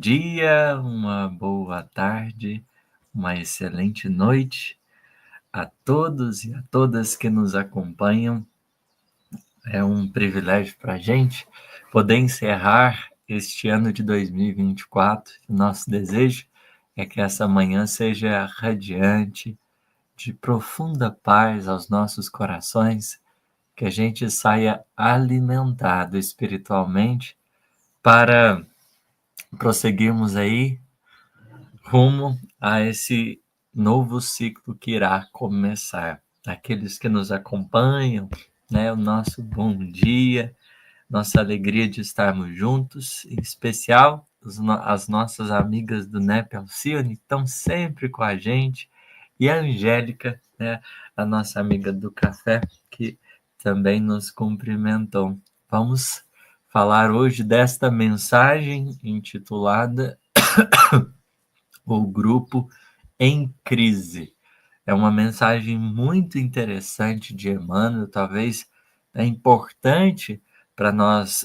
dia, uma boa tarde, uma excelente noite a todos e a todas que nos acompanham. É um privilégio para a gente poder encerrar este ano de 2024. O nosso desejo é que essa manhã seja radiante, de profunda paz aos nossos corações, que a gente saia alimentado espiritualmente para prosseguirmos aí rumo a esse novo ciclo que irá começar. Aqueles que nos acompanham, né, o nosso bom dia, nossa alegria de estarmos juntos, em especial as nossas amigas do NEP Alcione estão sempre com a gente, e a Angélica, né, a nossa amiga do café, que também nos cumprimentou. Vamos falar hoje desta mensagem intitulada O Grupo em Crise. É uma mensagem muito interessante de Emmanuel, talvez é importante para nós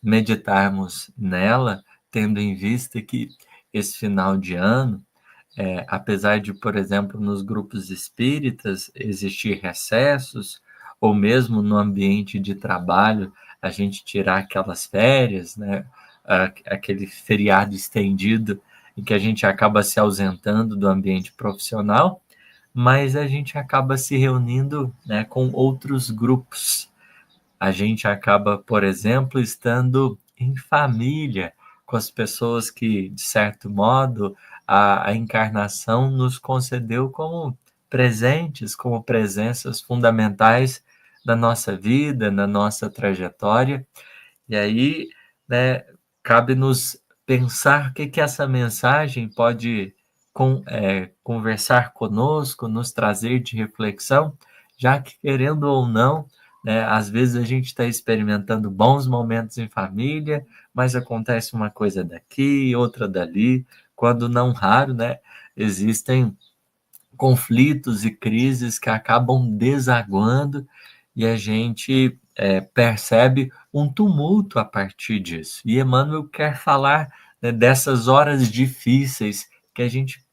meditarmos nela, tendo em vista que esse final de ano, apesar de, por exemplo, nos grupos espíritas existir recessos, ou mesmo no ambiente de trabalho, a gente tirar aquelas férias, né, aquele feriado estendido em que a gente acaba se ausentando do ambiente profissional, mas a gente acaba se reunindo, né, com outros grupos. A gente acaba, por exemplo, estando em família com as pessoas que, de certo modo, a encarnação nos concedeu como presentes, como presenças fundamentais na nossa vida, na nossa trajetória. E aí, né, cabe-nos pensar o que essa mensagem pode conversar conosco, nos trazer de reflexão, já que, querendo ou não, né, às vezes a gente está experimentando bons momentos em família, mas acontece uma coisa daqui, outra dali, quando não raro, né, existem conflitos e crises que acabam desaguando e a gente percebe um tumulto a partir disso. E Emmanuel quer falar, né, dessas horas difíceis que a gente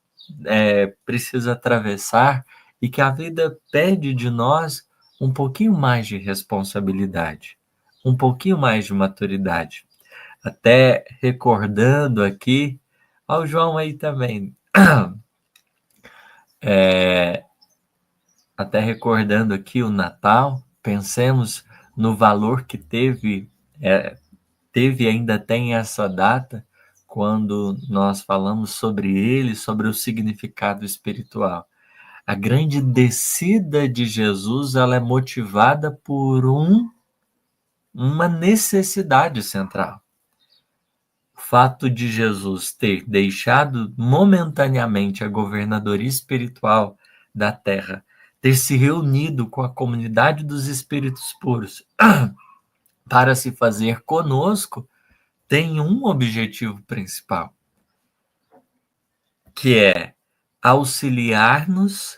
precisa atravessar e que a vida pede de nós um pouquinho mais de responsabilidade, um pouquinho mais de maturidade. Até recordando aqui, ao João aí também, até recordando aqui o Natal, pensemos no valor que teve e ainda tem essa data, quando nós falamos sobre ele, sobre o significado espiritual. A grande descida de Jesus, ela é motivada por uma necessidade central. O fato de Jesus ter deixado momentaneamente a governadoria espiritual da Terra, ter se reunido com a comunidade dos espíritos puros para se fazer conosco, tem um objetivo principal, que é auxiliar-nos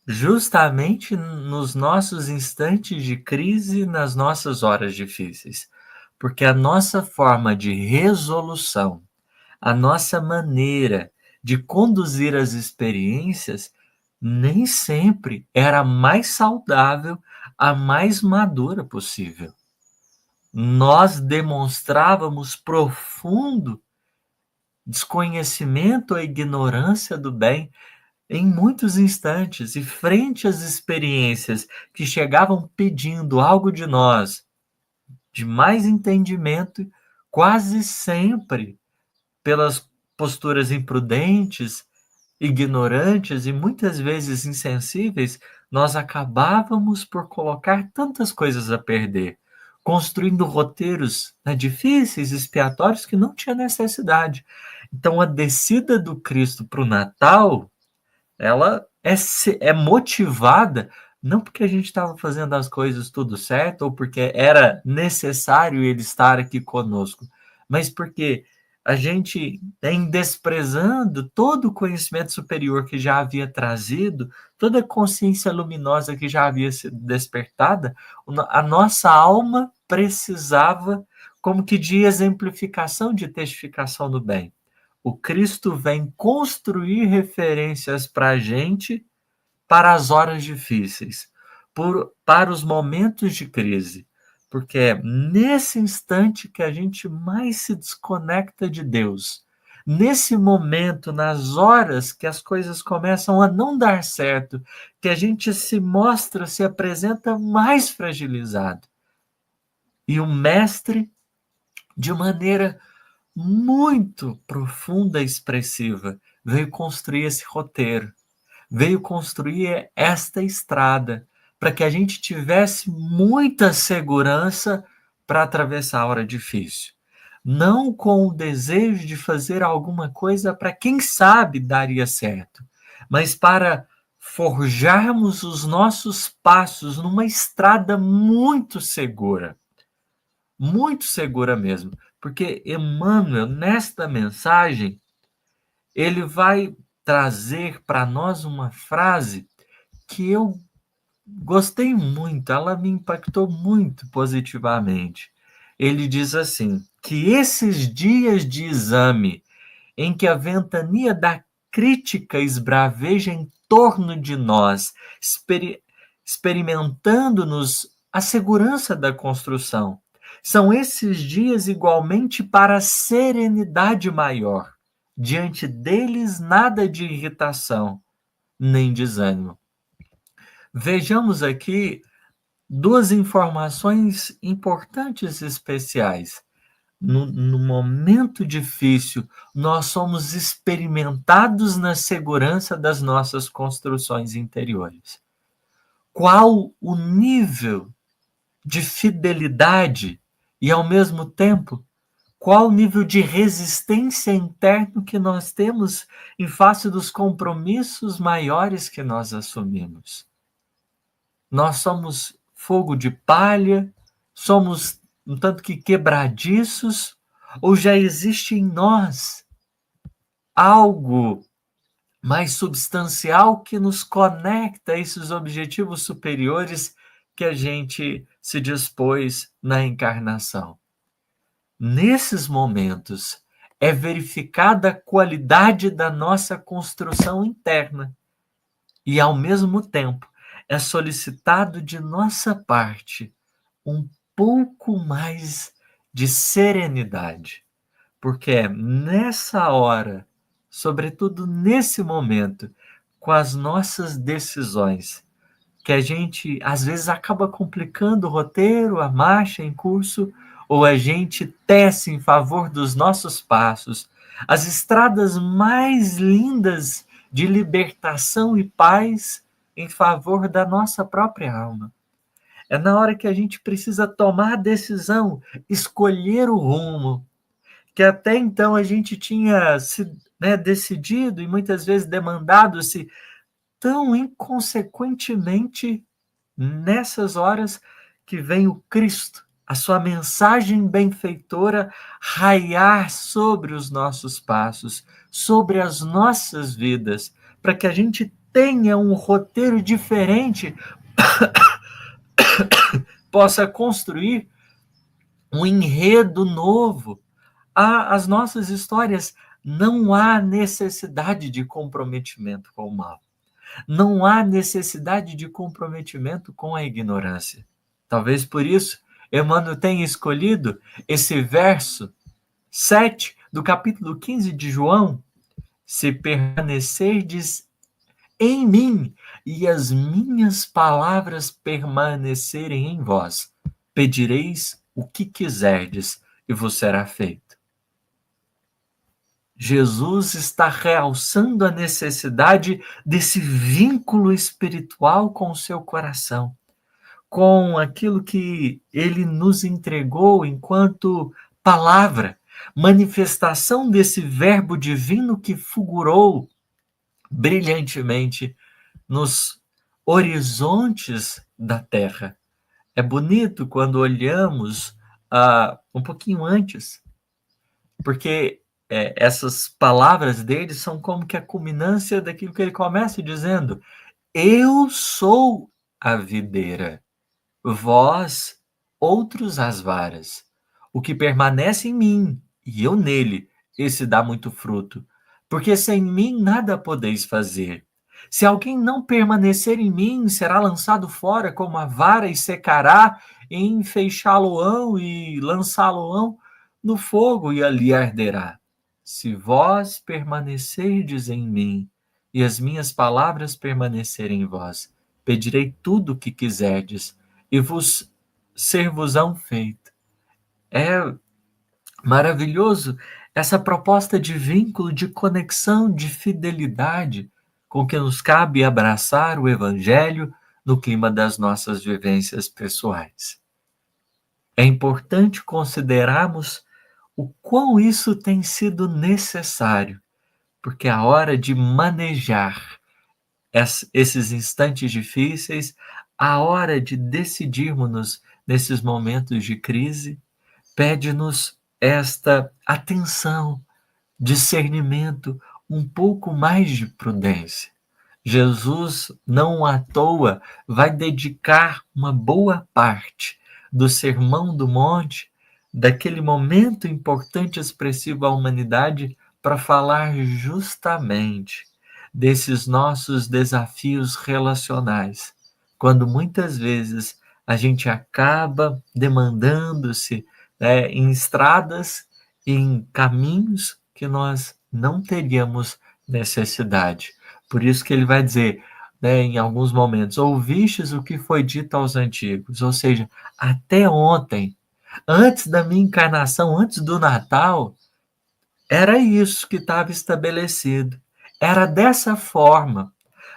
justamente nos nossos instantes de crise, nas nossas horas difíceis. Porque a nossa forma de resolução, a nossa maneira de conduzir as experiências, nem sempre era a mais saudável, a mais madura possível. Nós demonstrávamos profundo desconhecimento ou ignorância do bem em muitos instantes, e frente às experiências que chegavam pedindo algo de nós, de mais entendimento, quase sempre, pelas posturas imprudentes, ignorantes e muitas vezes insensíveis, nós acabávamos por colocar tantas coisas a perder, construindo roteiros, né, difíceis, expiatórios, que não tinha necessidade. Então, a descida do Cristo para o Natal, ela é motivada não porque a gente estava fazendo as coisas tudo certo ou porque era necessário ele estar aqui conosco, mas porque a gente, em desprezando todo o conhecimento superior que já havia trazido, toda a consciência luminosa que já havia sido despertada, a nossa alma precisava como que de exemplificação, de testificação do bem. O Cristo vem construir referências para a gente para as horas difíceis, para os momentos de crise. Porque é nesse instante que a gente mais se desconecta de Deus. Nesse momento, nas horas que as coisas começam a não dar certo, que a gente se mostra, se apresenta mais fragilizado. E o mestre, de maneira muito profunda e expressiva, veio construir esse roteiro, veio construir esta estrada, para que a gente tivesse muita segurança para atravessar a hora difícil. Não com o desejo de fazer alguma coisa para quem sabe daria certo, mas para forjarmos os nossos passos numa estrada muito segura mesmo, porque Emmanuel, nesta mensagem, ele vai trazer para nós uma frase que eu gostei muito, ela me impactou muito positivamente. Ele diz assim: que esses dias de exame em que a ventania da crítica esbraveja em torno de nós, experimentando-nos a segurança da construção, são esses dias igualmente para a serenidade maior. Diante deles, nada de irritação, nem desânimo. Vejamos aqui duas informações importantes e especiais. No momento difícil, nós somos experimentados na segurança das nossas construções interiores. Qual o nível de fidelidade e, ao mesmo tempo, qual o nível de resistência interno que nós temos em face dos compromissos maiores que nós assumimos? Nós somos fogo de palha, somos um tanto que quebradiços, ou já existe em nós algo mais substancial que nos conecta a esses objetivos superiores que a gente se dispôs na encarnação? Nesses momentos é verificada a qualidade da nossa construção interna e, ao mesmo tempo, é solicitado de nossa parte um pouco mais de serenidade, porque é nessa hora, sobretudo nesse momento, com as nossas decisões, que a gente às vezes acaba complicando o roteiro, a marcha em curso, ou a gente tece em favor dos nossos passos as estradas mais lindas de libertação e paz em favor da nossa própria alma. É na hora que a gente precisa tomar a decisão, escolher o rumo, que até então a gente tinha decidido e muitas vezes demandado-se tão inconsequentemente. Nessas horas que vem o Cristo, a sua mensagem benfeitora, raiar sobre os nossos passos, sobre as nossas vidas, para que a gente tenha um roteiro diferente, possa construir um enredo novo. As nossas histórias, não há necessidade de comprometimento com o mal. Não há necessidade de comprometimento com a ignorância. Talvez por isso Emmanuel tenha escolhido esse verso 7 do capítulo 15 de João: se permanecerdes em mim e as minhas palavras permanecerem em vós, pedireis o que quiserdes e vos será feito. Jesus está realçando a necessidade desse vínculo espiritual com o seu coração, com aquilo que ele nos entregou enquanto palavra, manifestação desse verbo divino que fulgurou brilhantemente nos horizontes da terra. É bonito quando olhamos um pouquinho antes, porque essas palavras dele são como que a culminância daquilo que ele começa dizendo: eu sou a videira, vós outros as varas. O que permanece em mim e eu nele, esse dá muito fruto, porque sem mim nada podeis fazer. Se alguém não permanecer em mim, será lançado fora como a vara e secará, e enfeixá-lo-ão e lançá-lo-ão no fogo e ali arderá. Se vós permanecerdes em mim e as minhas palavras permanecerem em vós, pedirei tudo o que quiserdes e vos ser-vos-ão feito. É maravilhoso essa proposta de vínculo, de conexão, de fidelidade com que nos cabe abraçar o Evangelho no clima das nossas vivências pessoais. É importante considerarmos o quão isso tem sido necessário, porque a hora de manejar esses instantes difíceis, a hora de decidirmos nesses momentos de crise, pede-nos esta atenção, discernimento, um pouco mais de prudência. Jesus, não à toa, vai dedicar uma boa parte do Sermão do Monte, daquele momento importante e expressivo à humanidade, para falar justamente desses nossos desafios relacionais, quando muitas vezes a gente acaba demandando-se, né, em estradas, em caminhos que nós não teríamos necessidade. Por isso que ele vai dizer, né, em alguns momentos, ouvistes o que foi dito aos antigos, ou seja, até ontem, antes da minha encarnação, antes do Natal, era isso que estava estabelecido. Era dessa forma,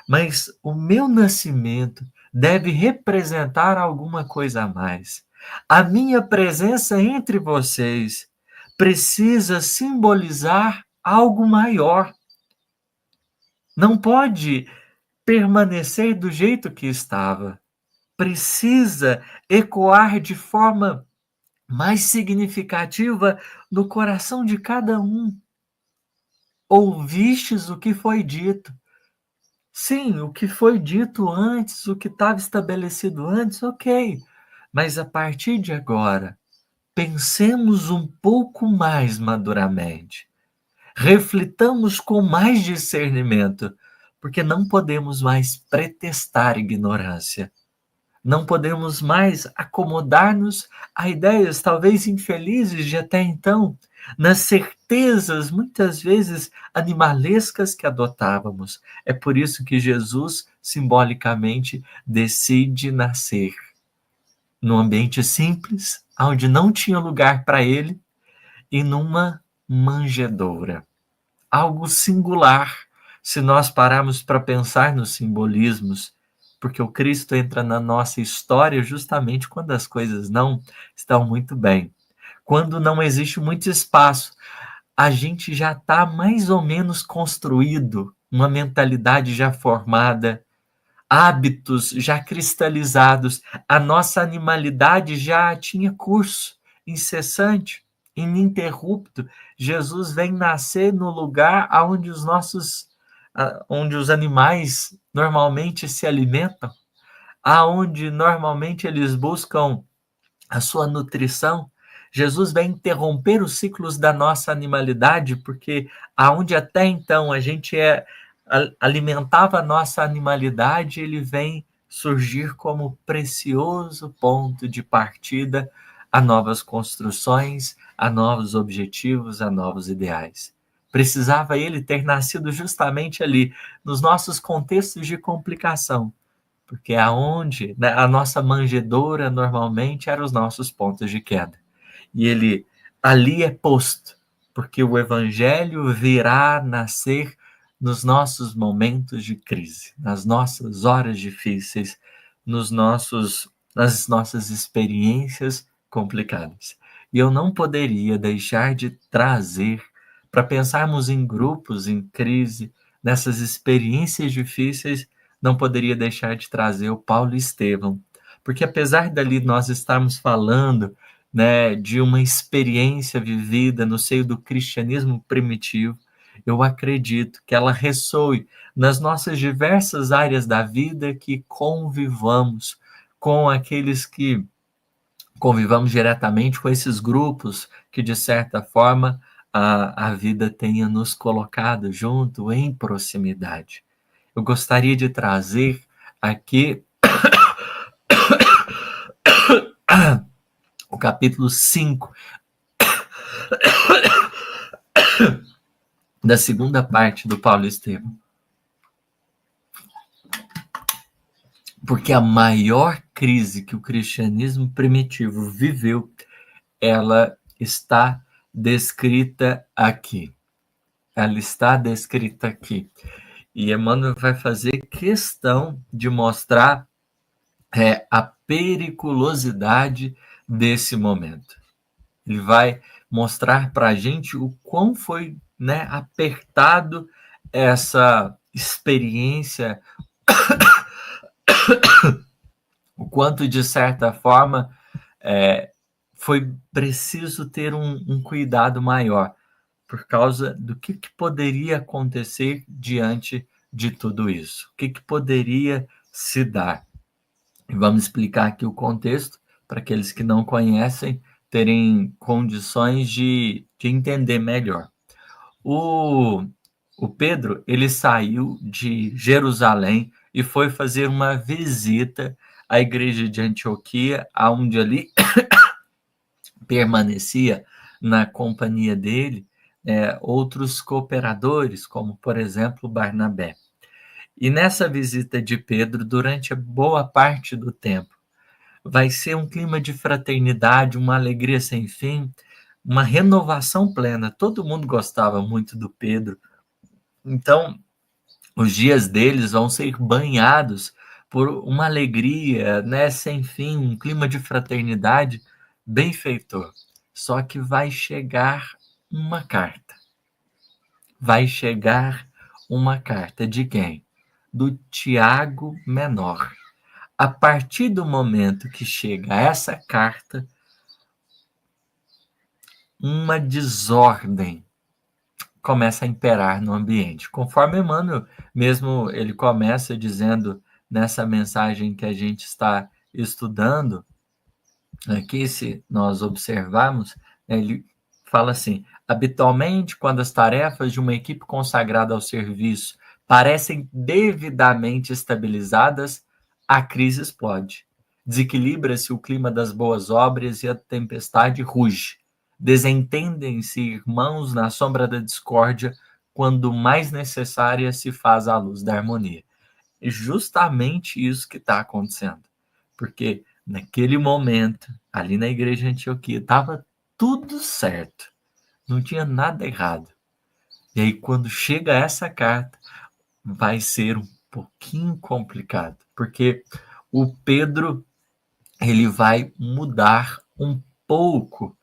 mas o meu nascimento deve representar alguma coisa a mais. A minha presença entre vocês precisa simbolizar algo maior. Não pode permanecer do jeito que estava. Precisa ecoar de forma mais significativa no coração de cada um. Ouvistes o que foi dito. Sim, o que foi dito antes, o que estava estabelecido antes, ok. Mas a partir de agora, pensemos um pouco mais maduramente. Reflitamos com mais discernimento, porque não podemos mais pretextar ignorância. Não podemos mais acomodar-nos a ideias talvez infelizes de até então, nas certezas muitas vezes animalescas que adotávamos. É por isso que Jesus simbolicamente decide nascer num ambiente simples, onde não tinha lugar para ele, e numa manjedoura. Algo singular, se nós pararmos para pensar nos simbolismos, porque o Cristo entra na nossa história justamente quando as coisas não estão muito bem. Quando não existe muito espaço, a gente já está mais ou menos construído, uma mentalidade já formada, hábitos já cristalizados, a nossa animalidade já tinha curso incessante, ininterrupto. Jesus vem nascer no lugar onde os animais normalmente se alimentam, aonde normalmente eles buscam a sua nutrição. Jesus vem interromper os ciclos da nossa animalidade, porque aonde até então a gente alimentava a nossa animalidade, ele vem surgir como precioso ponto de partida a novas construções, a novos objetivos, a novos ideais. Precisava ele ter nascido justamente ali, nos nossos contextos de complicação, porque aonde, né, a nossa manjedoura normalmente eram os nossos pontos de queda. E ele ali é posto, porque o evangelho virá nascer nos nossos momentos de crise, nas nossas horas difíceis, nas nossas experiências complicadas. E eu não poderia deixar de trazer, para pensarmos em grupos em crise, nessas experiências difíceis, não poderia deixar de trazer o Paulo e Estevão, porque apesar dali nós estarmos falando, né, de uma experiência vivida no seio do cristianismo primitivo, eu acredito que ela ressoe nas nossas diversas áreas da vida que convivamos com aqueles que convivamos diretamente com esses grupos que, de certa forma, a vida tenha nos colocado junto em proximidade. Eu gostaria de trazer aqui o capítulo 5 da segunda parte do Paulo Estevam. Porque a maior crise que o cristianismo primitivo viveu, ela está descrita aqui. Ela está descrita aqui. E Emmanuel vai fazer questão de mostrar a periculosidade desse momento. Ele vai mostrar para a gente o quão foi, né, apertado essa experiência, o quanto, de certa forma, foi preciso ter um cuidado maior, por causa do que poderia acontecer diante de tudo isso. O que poderia se dar. Vamos explicar aqui o contexto, para aqueles que não conhecem terem condições de entender melhor. O Pedro, ele saiu de Jerusalém e foi fazer uma visita à igreja de Antioquia, onde ali permanecia na companhia dele outros cooperadores, como, por exemplo, Barnabé. E nessa visita de Pedro, durante boa parte do tempo, vai ser um clima de fraternidade, uma alegria sem fim, uma renovação plena. Todo mundo gostava muito do Pedro. Então, os dias deles vão ser banhados por uma alegria, né, sem fim, um clima de fraternidade benfeitor. Só que vai chegar uma carta. Vai chegar uma carta de quem? Do Tiago Menor. A partir do momento que chega essa carta, uma desordem começa a imperar no ambiente. Conforme Emmanuel, mesmo ele começa dizendo nessa mensagem que a gente está estudando, aqui, se nós observarmos, ele fala assim: habitualmente, quando as tarefas de uma equipe consagrada ao serviço parecem devidamente estabilizadas, a crise explode. Desequilibra-se o clima das boas obras e a tempestade ruge. Desentendem-se irmãos na sombra da discórdia, quando mais necessária se faz a luz da harmonia. É justamente isso que está acontecendo. Porque naquele momento, ali na igreja de Antioquia, estava tudo certo. Não tinha nada errado. E aí, quando chega essa carta, vai ser um pouquinho complicado. Porque o Pedro, ele vai mudar um pouco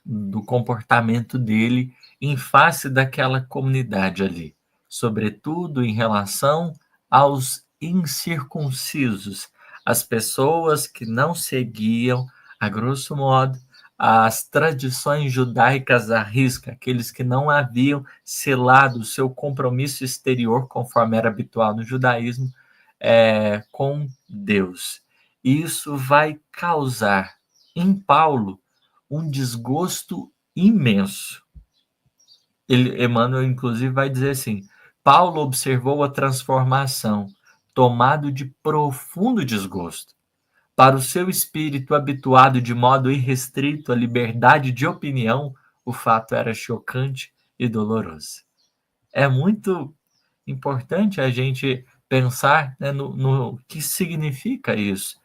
do comportamento dele em face daquela comunidade ali. Sobretudo em relação aos incircuncisos, as pessoas que não seguiam, a grosso modo, as tradições judaicas à risca, aqueles que não haviam selado o seu compromisso exterior, conforme era habitual no judaísmo, com Deus. Isso vai causar em Paulo um desgosto imenso. Emmanuel, inclusive, vai dizer assim: Paulo observou a transformação, tomado de profundo desgosto. Para o seu espírito habituado de modo irrestrito à liberdade de opinião, o fato era chocante e doloroso. É muito importante a gente pensar, né, no que significa isso.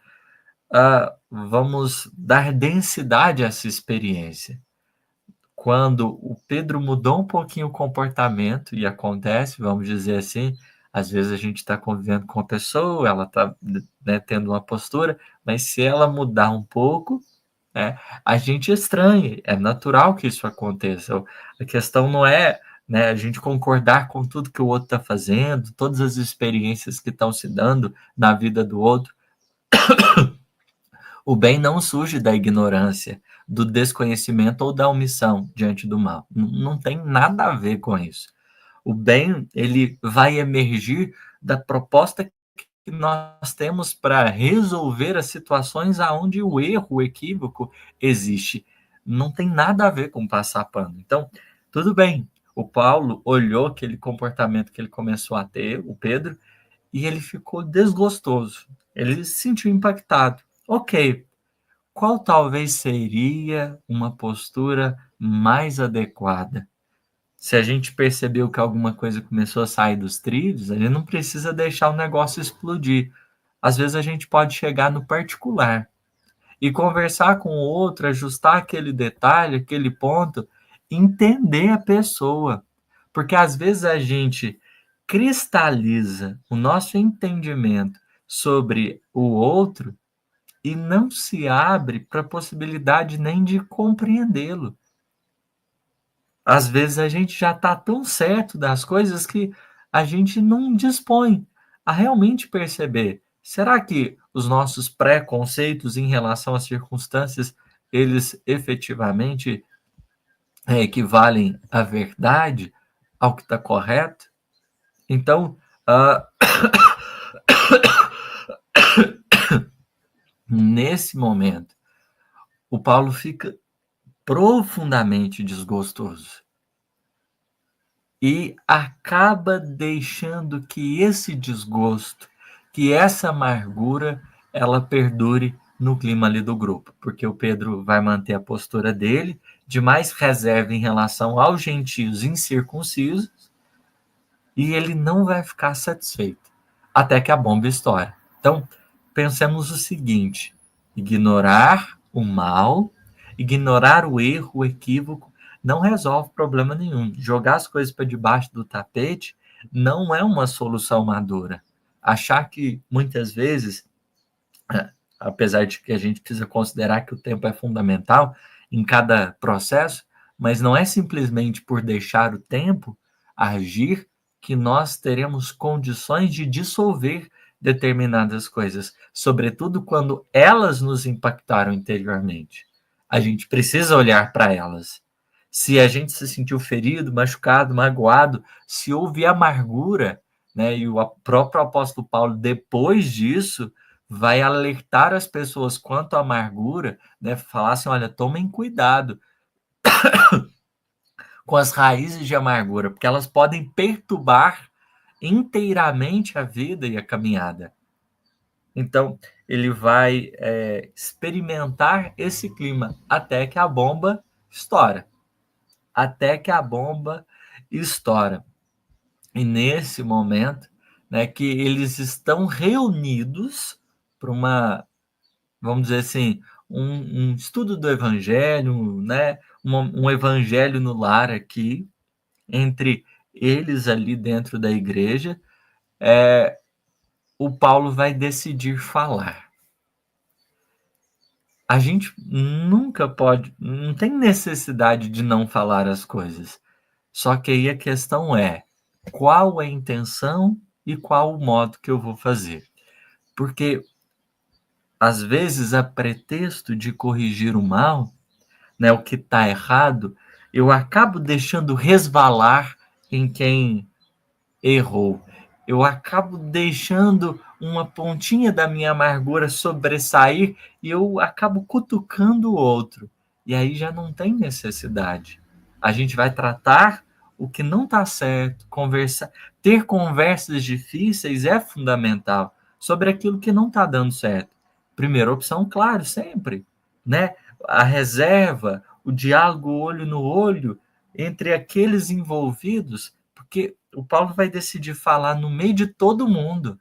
Vamos dar densidade a essa experiência. Quando o Pedro mudou um pouquinho o comportamento, e acontece, vamos dizer assim, às vezes a gente está convivendo com a pessoa, ela está, né, tendo uma postura, mas se ela mudar um pouco, a gente estranha, é natural que isso aconteça. A questão não é, né, a gente concordar com tudo que o outro está fazendo, todas as experiências que estão se dando na vida do outro. O bem não surge da ignorância, do desconhecimento ou da omissão diante do mal. Não tem nada a ver com isso. O bem, ele vai emergir da proposta que nós temos para resolver as situações aonde o erro, o equívoco existe. Não tem nada a ver com passar pano. Então, Tudo bem, o Paulo olhou aquele comportamento que ele começou a ter, o Pedro, e ele ficou desgostoso. Ele se sentiu impactado. Ok, qual talvez seria uma postura mais adequada? Se a gente percebeu que alguma coisa começou a sair dos trilhos, a gente não precisa deixar o negócio explodir. Às vezes a gente pode chegar no particular e conversar com o outro, ajustar aquele detalhe, aquele ponto, entender a pessoa. Porque às vezes a gente cristaliza o nosso entendimento sobre o outro e não se abre para a possibilidade nem de compreendê-lo. Às vezes a gente já está tão certo das coisas que a gente não dispõe a realmente perceber. Será que os nossos preconceitos em relação às circunstâncias, eles efetivamente equivalem à verdade, ao que está correto? Então, nesse momento, o Paulo fica profundamente desgostoso e acaba deixando que esse desgosto, que essa amargura, ela perdure no clima ali do grupo, porque o Pedro vai manter a postura dele de mais reserva em relação aos gentios incircuncisos e ele não vai ficar satisfeito até que a bomba estoura. Então, pensemos o seguinte: ignorar o mal, ignorar o erro, o equívoco, não resolve problema nenhum. Jogar as coisas para debaixo do tapete não é uma solução madura. Achar que muitas vezes, apesar de que a gente precisa considerar que o tempo é fundamental em cada processo, mas não é simplesmente por deixar o tempo agir que nós teremos condições de dissolver determinadas coisas, sobretudo quando elas nos impactaram interiormente. A gente precisa olhar para elas. Se a gente se sentiu ferido, machucado, magoado, se houve amargura, né, e o próprio apóstolo Paulo, depois disso, vai alertar as pessoas quanto à amargura, né, falar assim, olha, tomem cuidado com as raízes de amargura, porque elas podem perturbar inteiramente a vida e a caminhada. Então, ele vai experimentar esse clima até que a bomba estoura. Até que a bomba estoura. E nesse momento, né, que eles estão reunidos para uma, vamos dizer assim, um estudo do evangelho, né, um evangelho no lar aqui, entre eles ali dentro da igreja, o Paulo vai decidir falar. A gente nunca pode, não tem necessidade de não falar as coisas. Só que aí a questão é, qual a intenção e qual o modo que eu vou fazer? Porque, às vezes, a pretexto de corrigir o mal, né, o que está errado, eu acabo deixando resvalar em quem errou. Eu acabo deixando uma pontinha da minha amargura sobressair e eu acabo cutucando o outro. E aí já não tem necessidade. A gente vai tratar o que não está certo, conversar, ter conversas difíceis é fundamental sobre aquilo que não está dando certo. Primeira opção, claro, sempre, né? A reserva, o diálogo olho no olho entre aqueles envolvidos, porque o Paulo vai decidir falar no meio de todo mundo.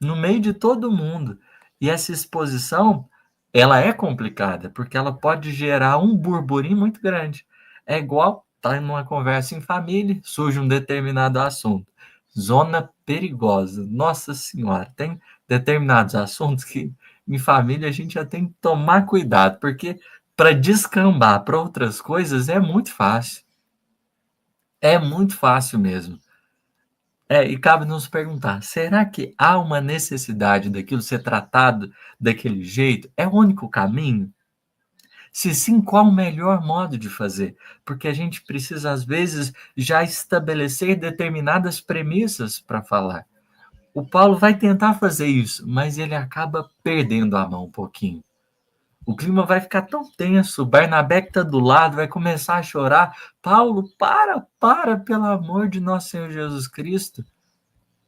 No meio de todo mundo. E essa exposição, ela é complicada, porque ela pode gerar um burburinho muito grande. É igual estar em uma conversa em família, surge um determinado assunto. Zona perigosa. Nossa Senhora, tem determinados assuntos que em família a gente já tem que tomar cuidado, porque para descambar para outras coisas é muito fácil. É muito fácil mesmo. E cabe nos perguntar: será que há uma necessidade daquilo ser tratado daquele jeito? É o único caminho? Se sim, qual o melhor modo de fazer? Porque a gente precisa, às vezes, já estabelecer determinadas premissas para falar. O Paulo vai tentar fazer isso, mas ele acaba perdendo a mão um pouquinho. O clima vai ficar tão tenso, Barnabé que está do lado vai começar a chorar. Paulo, para, pelo amor de nosso Senhor Jesus Cristo.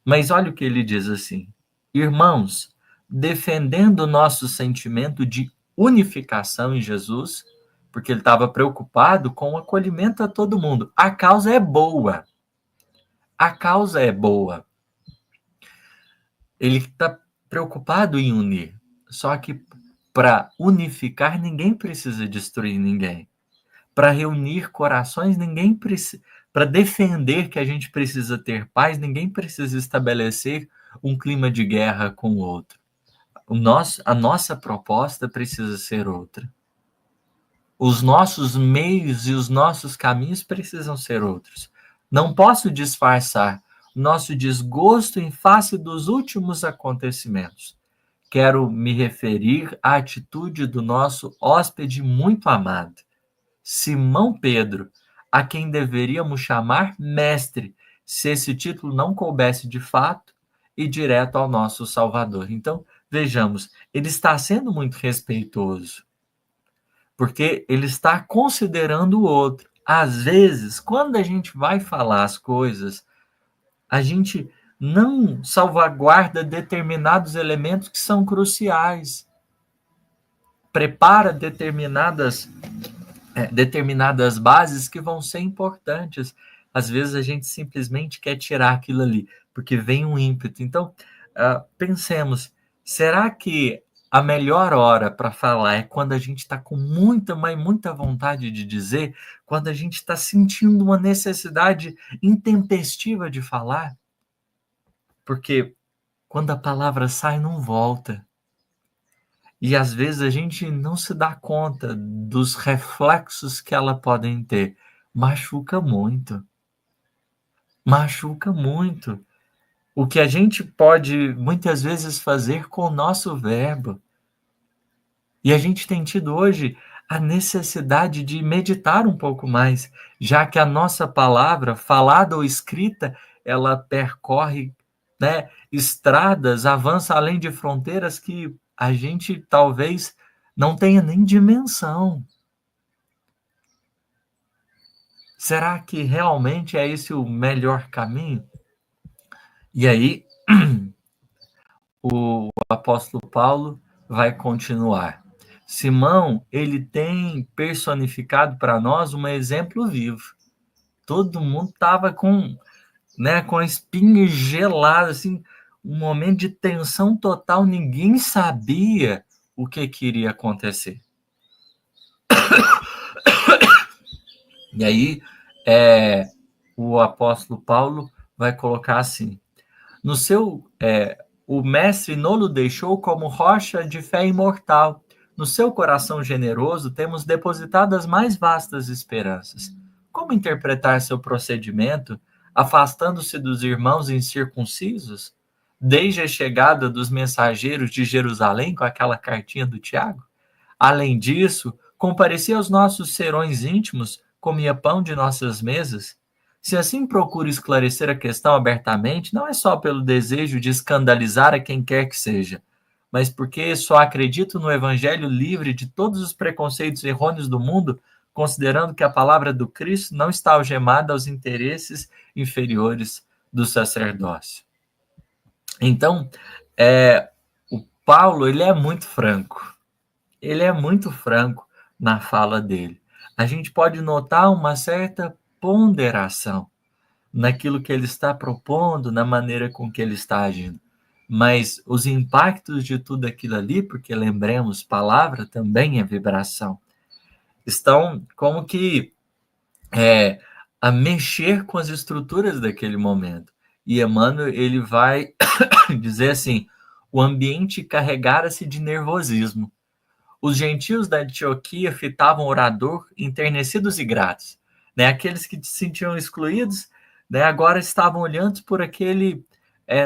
Mas olha o que ele diz assim: irmãos, defendendo o nosso sentimento de unificação em Jesus, porque ele estava preocupado com o acolhimento a todo mundo. A causa é boa. A causa é boa. Ele está preocupado em unir. Só que para unificar, ninguém precisa destruir ninguém. Para reunir corações, ninguém precisa. Para defender que a gente precisa ter paz, ninguém precisa estabelecer um clima de guerra com o outro. A nossa proposta precisa ser outra. Os nossos meios e os nossos caminhos precisam ser outros. Não posso disfarçar nosso desgosto em face dos últimos acontecimentos. Quero me referir à atitude do nosso hóspede muito amado, Simão Pedro, a quem deveríamos chamar mestre, se esse título não coubesse de fato e direto ao nosso Salvador. Então, vejamos, ele está sendo muito respeitoso, porque ele está considerando o outro. Às vezes, quando a gente vai falar as coisas, a gente não salvaguarda determinados elementos que são cruciais, prepara determinadas bases que vão ser importantes. Às vezes a gente simplesmente quer tirar aquilo ali, porque vem um ímpeto. Então, pensemos, será que a melhor hora para falar é quando a gente está com muita, mas muita vontade de dizer, quando a gente está sentindo uma necessidade intempestiva de falar? Porque quando a palavra sai, não volta. E às vezes a gente não se dá conta dos reflexos que ela podem ter. Machuca muito. Machuca muito. O que a gente pode muitas vezes fazer com o nosso verbo. E a gente tem tido hoje a necessidade de meditar um pouco mais, já que a nossa palavra, falada ou escrita, ela percorre, né, estradas, avança além de fronteiras que a gente talvez não tenha nem dimensão. Será que realmente é esse o melhor caminho? E aí, o apóstolo Paulo vai continuar. Simão, ele tem personificado para nós um exemplo vivo. Todo mundo estava com a espinha gelada, assim, um momento de tensão total, ninguém sabia o que iria acontecer. E aí, o apóstolo Paulo vai colocar assim: no seu, o mestre não o deixou como rocha de fé imortal. No seu coração generoso temos depositado as mais vastas esperanças. Como interpretar seu procedimento, afastando-se dos irmãos incircuncisos, desde a chegada dos mensageiros de Jerusalém com aquela cartinha do Tiago? Além disso, comparecia aos nossos serões íntimos, comia pão de nossas mesas. Se assim procuro esclarecer a questão abertamente, não é só pelo desejo de escandalizar a quem quer que seja, mas porque só acredito no evangelho livre de todos os preconceitos errôneos do mundo, considerando que a palavra do Cristo não está algemada aos interesses inferiores do sacerdócio. Então, o Paulo, ele é muito franco. Ele é muito franco na fala dele. A gente pode notar uma certa ponderação naquilo que ele está propondo, na maneira com que ele está agindo. Mas os impactos de tudo aquilo ali, porque lembremos, palavra também é vibração, estão como que a mexer com as estruturas daquele momento. E Emmanuel, ele vai dizer assim: o ambiente carregara-se de nervosismo. Os gentios da Antioquia fitavam o orador enternecidos e gratos. Né? Aqueles que se sentiam excluídos, né, agora estavam olhando por aquele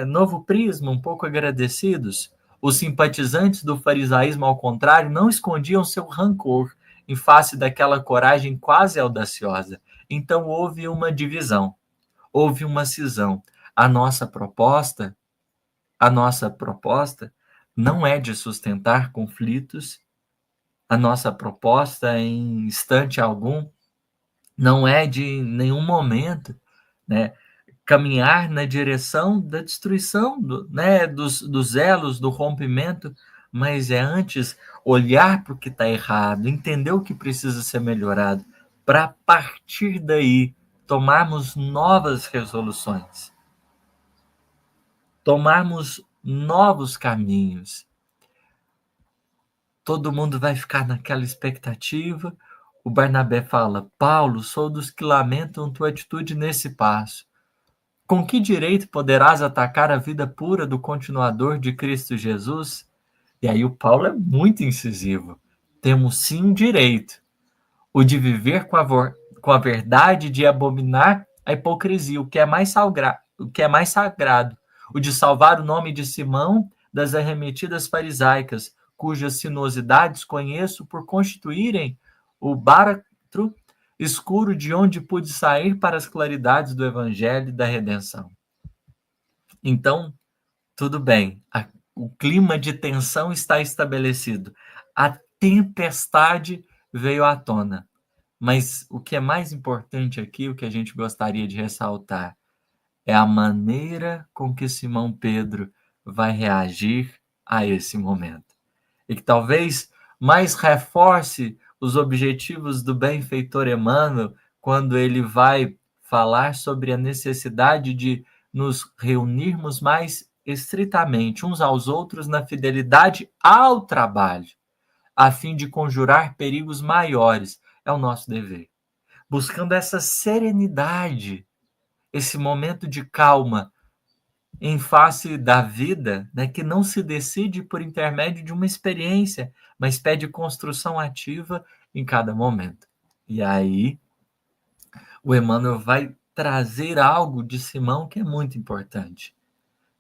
novo prisma, um pouco agradecidos. Os simpatizantes do farisaísmo, ao contrário, não escondiam seu rancor em face daquela coragem quase audaciosa. Então houve uma divisão, houve uma cisão. A nossa proposta não é de sustentar conflitos, A nossa proposta, em instante algum, não é de nenhum momento, né, caminhar na direção da destruição, né, dos elos, do rompimento, mas é antes olhar para o que está errado, entender o que precisa ser melhorado, para a partir daí tomarmos novas resoluções, tomarmos novos caminhos. Todo mundo vai ficar naquela expectativa. O Barnabé fala: Paulo, sou dos que lamentam tua atitude nesse passo. Com que direito poderás atacar a vida pura do continuador de Cristo Jesus? E aí o Paulo é muito incisivo. Temos sim um direito, o de viver com a verdade, de abominar a hipocrisia, o que é mais sagrado, o de salvar o nome de Simão das arremetidas farisaicas, cujas sinuosidades conheço por constituírem o báratro escuro de onde pude sair para as claridades do evangelho e da redenção. Então, tudo bem, o clima de tensão está estabelecido, a tempestade veio à tona. Mas o que é mais importante aqui, o que a gente gostaria de ressaltar, é a maneira com que Simão Pedro vai reagir a esse momento. E que talvez mais reforce os objetivos do benfeitor Emmanuel quando ele vai falar sobre a necessidade de nos reunirmos mais estritamente uns aos outros na fidelidade ao trabalho, a fim de conjurar perigos maiores. É o nosso dever. Buscando essa serenidade, esse momento de calma em face da vida, né, que não se decide por intermédio de uma experiência, mas pede construção ativa em cada momento. E aí, o Emmanuel vai trazer algo de Simão que é muito importante.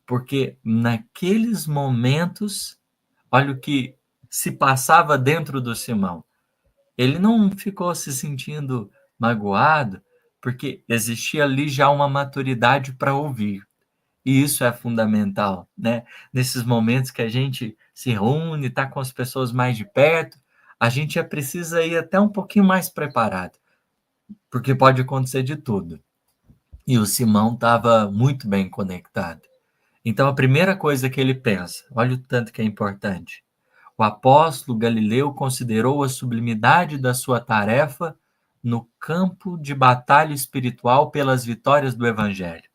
Porque naqueles momentos, olha o que se passava dentro do Simão. Ele não ficou se sentindo magoado, porque existia ali já uma maturidade para ouvir. E isso é fundamental, né? Nesses momentos que a gente se reúne, está com as pessoas mais de perto, a gente já precisa ir até um pouquinho mais preparado, porque pode acontecer de tudo. E o Simão estava muito bem conectado. Então, a primeira coisa que ele pensa, olha o tanto que é importante. O apóstolo Galileu considerou a sublimidade da sua tarefa no campo de batalha espiritual pelas vitórias do Evangelho.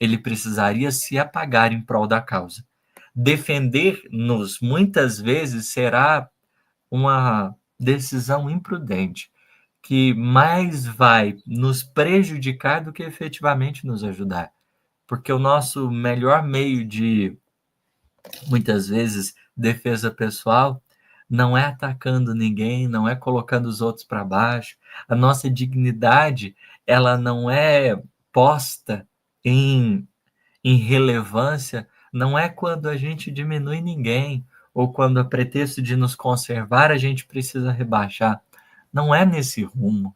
Ele precisaria se apagar em prol da causa. Defender-nos muitas vezes será uma decisão imprudente, que mais vai nos prejudicar do que efetivamente nos ajudar. Porque o nosso melhor meio de, muitas vezes, defesa pessoal não é atacando ninguém, não é colocando os outros para baixo. A nossa dignidade, ela não é posta em relevância, não é quando a gente diminui ninguém ou quando a pretexto de nos conservar a gente precisa rebaixar. Não é nesse rumo.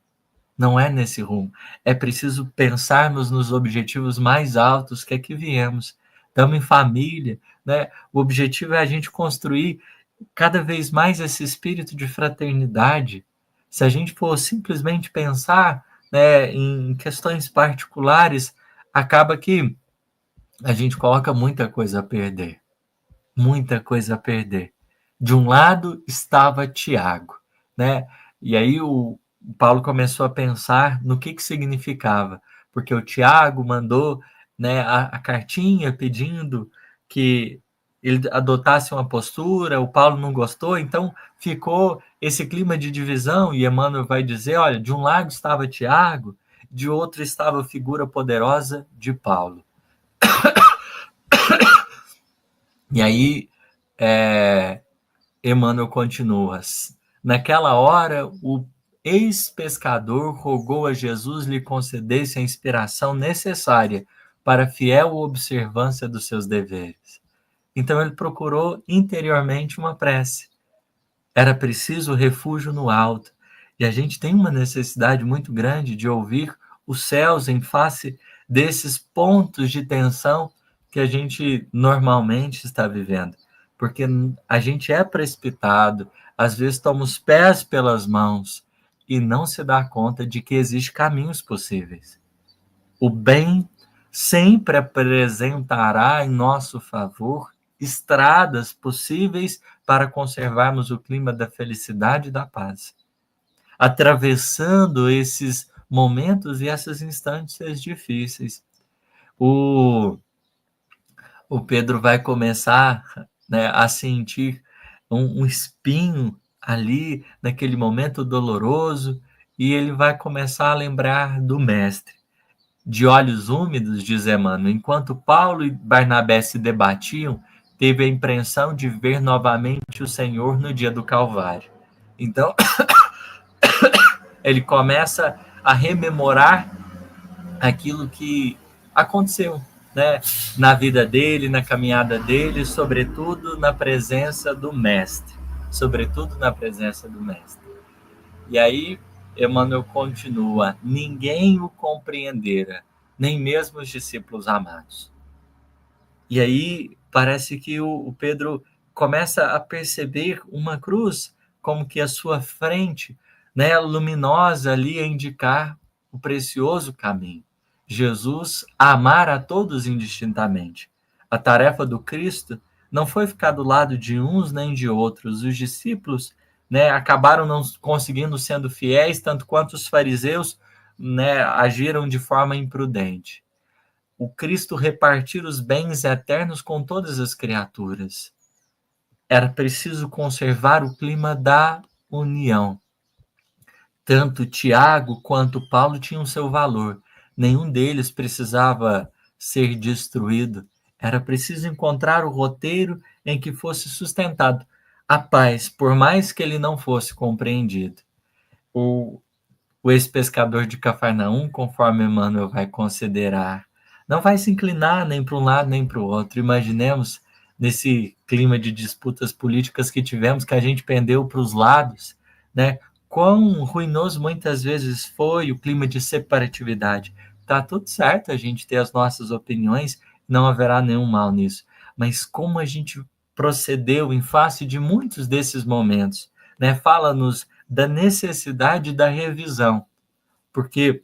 Não é nesse rumo. É preciso pensarmos nos objetivos mais altos que aqui viemos. Estamos em família, né? O objetivo é a gente construir cada vez mais esse espírito de fraternidade. Se a gente for simplesmente pensar, né, em questões particulares, acaba que a gente coloca muita coisa a perder. Muita coisa a perder. De um lado estava Tiago, né? E aí o Paulo começou a pensar no que significava, porque o Tiago mandou, né, a cartinha pedindo que ele adotasse uma postura, o Paulo não gostou, então ficou esse clima de divisão, e Emmanuel vai dizer, olha, de um lado estava Tiago, de outro estava a figura poderosa de Paulo. E aí, Emmanuel continua. Naquela hora, o ex-pescador rogou a Jesus lhe concedesse a inspiração necessária para a fiel observância dos seus deveres. Então ele procurou interiormente uma prece. Era preciso refúgio no alto. E a gente tem uma necessidade muito grande de ouvir os céus em face desses pontos de tensão que a gente normalmente está vivendo. porque a gente é precipitado, às vezes toma os pés pelas mãos e não se dá conta de que existem caminhos possíveis. O bem sempre apresentará em nosso favor estradas possíveis para conservarmos o clima da felicidade e da paz. Atravessando esses momentos e essas instâncias difíceis, o, o Pedro vai começar, né, a sentir um espinho ali, naquele momento doloroso, e ele vai começar a lembrar do Mestre. De olhos úmidos, diz Emmanuel, enquanto Paulo e Barnabé se debatiam, teve a impressão de ver novamente o Senhor no dia do Calvário. Então, ele começa a rememorar aquilo que aconteceu, né, na vida dele, na caminhada dele, sobretudo na presença do Mestre. Sobretudo na presença do Mestre. E aí, Emmanuel continua: ninguém o compreendera, nem mesmo os discípulos amados. E aí, parece que o Pedro começa a perceber uma cruz como que à sua frente, né, luminosa ali, a indicar o precioso caminho. Jesus amar a todos indistintamente. A tarefa do Cristo não foi ficar do lado de uns nem de outros. Os discípulos, né, acabaram não conseguindo sendo fiéis, tanto quanto os fariseus, né, agiram de forma imprudente. O Cristo repartir os bens eternos com todas as criaturas. Era preciso conservar o clima da união. Tanto Tiago quanto Paulo tinham seu valor. Nenhum deles precisava ser destruído. Era preciso encontrar o roteiro em que fosse sustentado a paz, por mais que ele não fosse compreendido. O ex-pescador de Cafarnaum, conforme Emmanuel vai considerar, não vai se inclinar nem para um lado nem para o outro. Imaginemos, nesse clima de disputas políticas que tivemos, que a gente pendeu para os lados, né? Quão ruinoso muitas vezes foi o clima de separatividade. Tá tudo certo a gente ter as nossas opiniões, não haverá nenhum mal nisso. Mas como a gente procedeu em face de muitos desses momentos, né? Fala-nos da necessidade da revisão, porque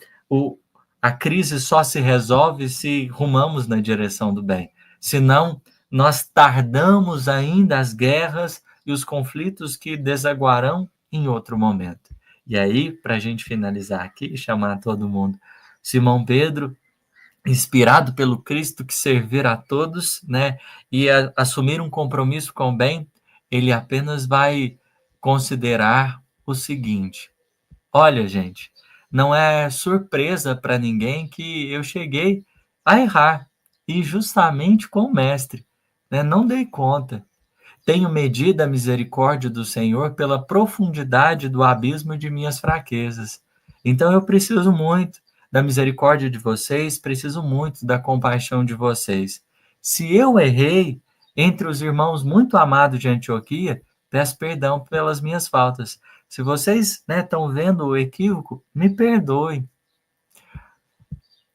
a crise só se resolve se rumamos na direção do bem. Senão, nós tardamos ainda as guerras e os conflitos que desaguarão em outro momento. E aí, para a gente finalizar aqui, chamar todo mundo, Simão Pedro, inspirado pelo Cristo que servir a todos, né, e assumir um compromisso com o bem, ele apenas vai considerar o seguinte: olha, gente, não é surpresa para ninguém que eu cheguei a errar, e justamente com o Mestre, né? Não dei conta. Tenho medido a misericórdia do Senhor pela profundidade do abismo de minhas fraquezas. Então eu preciso muito da misericórdia de vocês, preciso muito da compaixão de vocês. Se eu errei entre os irmãos muito amados de Antioquia, peço perdão pelas minhas faltas. Se vocês, né, estão vendo o equívoco, me perdoem.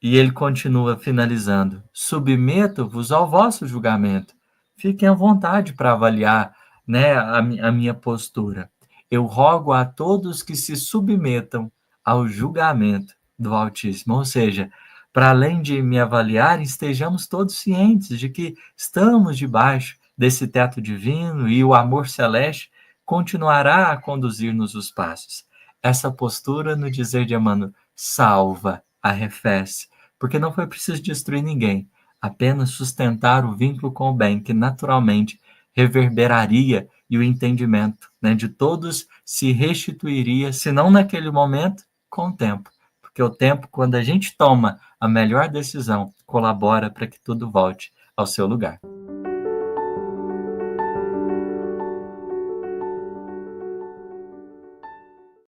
E ele continua finalizando: submeto-vos ao vosso julgamento. Fiquem à vontade para avaliar, né, a minha postura. Eu rogo a todos que se submetam ao julgamento do Altíssimo. Ou seja, para além de me avaliar, estejamos todos cientes de que estamos debaixo desse teto divino e o amor celeste continuará a conduzir-nos os passos. Essa postura, no dizer de Emmanuel, salva, arrefece, porque não foi preciso destruir ninguém, apenas sustentar o vínculo com o bem, que naturalmente reverberaria e o entendimento, né, de todos se restituiria, se não naquele momento, com o tempo. Porque o tempo, quando a gente toma a melhor decisão, colabora para que tudo volte ao seu lugar.